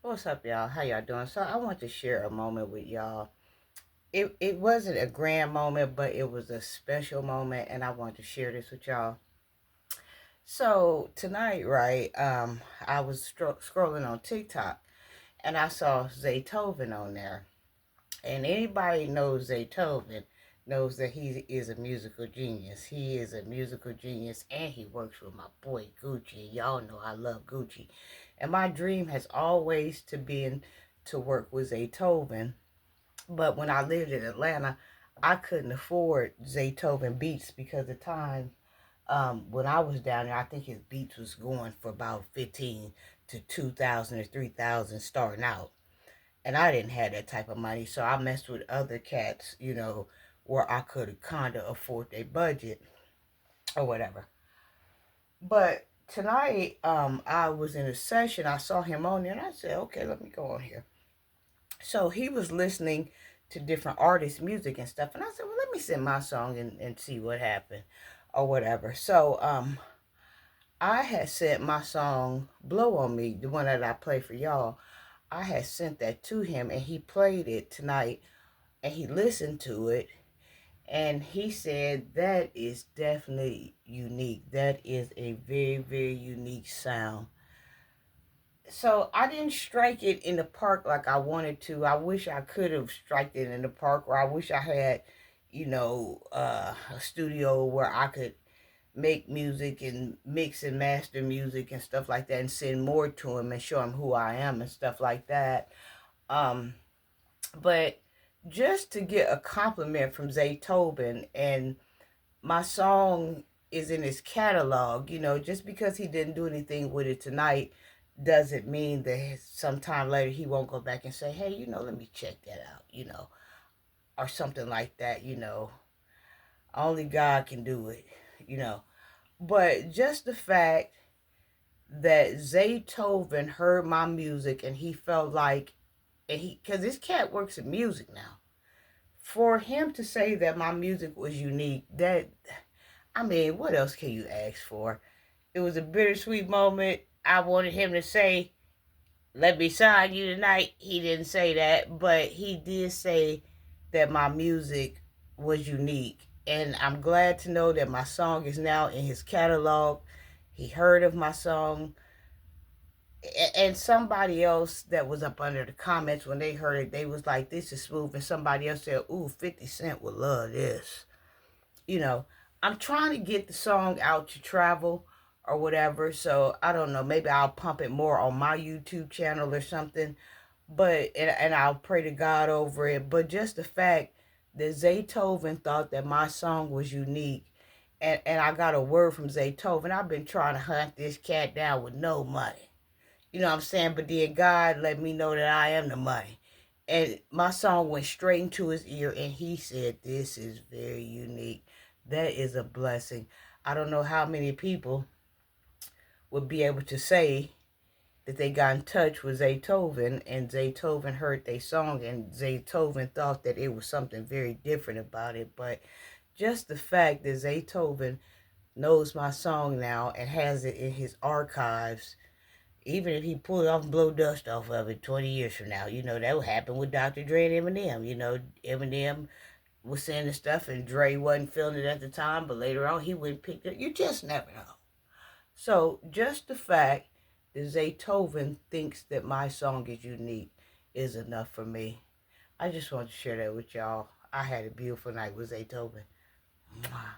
What's up, y'all? How y'all doing? So I want to share a moment with y'all. It wasn't a grand moment, but it was a special moment, and I want to share this with y'all. So tonight, right, I was scrolling on TikTok, and I saw Zaytoven on there. And anybody knows Zaytoven knows that he is a musical genius. He is a musical genius, and he works with my boy Gucci. Y'all know I love Gucci, and my dream has always to been to work with Zaytoven. But when I lived in Atlanta, I couldn't afford Zaytoven beats because the time when I was down there, I think his beats was going for about 15 to 2,000 or 3,000 starting out. And I didn't have that type of money, so I messed with other cats, where I could kind of afford their budget or whatever. But tonight, I was in a session. I saw him on there, and I said, "Okay, let me go on here." So he was listening to different artists' music and stuff, and I said, "Well, let me send my song and see what happened, or whatever." So I had sent my song "Blow on Me," the one that I play for y'all. I had sent that to him, and he played it tonight, and he listened to it, and he said that is definitely unique. That is a very, very unique sound. So I didn't strike it in the park like I wanted to. I wish I could have striked it in the park, or I wish I had, a studio where I could make music and mix and master music and stuff like that, and send more to him and show him who I am and stuff like that. Um, but just to get a compliment from Zaytoven, and my song is in his catalog, just because he didn't do anything with it tonight doesn't mean that sometime later he won't go back and say, "Hey, let me check that out," or something like that. Only God can do it, you know. But just the fact that Zaytoven heard my music and he felt like, because this cat works in music now, for him to say that my music was unique, I mean, what else can you ask for? It was a bittersweet moment. I wanted him to say, "Let me sign you tonight." He didn't say that, but he did say that my music was unique. And I'm glad to know that my song is now in his catalog. He heard of my song. And somebody else that was up under the comments, when they heard it, they was like, "This is smooth." And somebody else said, "Ooh, 50 Cent would love this." You know, I'm trying to get the song out to travel or whatever. So I don't know. Maybe I'll pump it more on my YouTube channel or something. But and I'll pray to God over it. But just the fact that Zaytoven thought that my song was unique, and I got a word from Zaytoven. I've been trying to hunt this cat down with no money. You know what I'm saying? But then God let me know that I am the money. And my song went straight into his ear, and he said, "This is very unique." That is a blessing. I don't know how many people would be able to say that they got in touch with Zaytoven, and Zaytoven heard their song, and Zaytoven thought that it was something very different about it. But just the fact that Zaytoven knows my song now and has it in his archives, even if he pull it off and blow dust off of it 20 years from now, that will happen with Dr. Dre and Eminem. Eminem was saying the stuff and Dre wasn't feeling it at the time, but later on he went and picked it. You just never know. So just the fact that Zaytoven thinks that my song is unique is enough for me. I just want to share that with y'all. I had a beautiful night with Zaytoven. Mwah.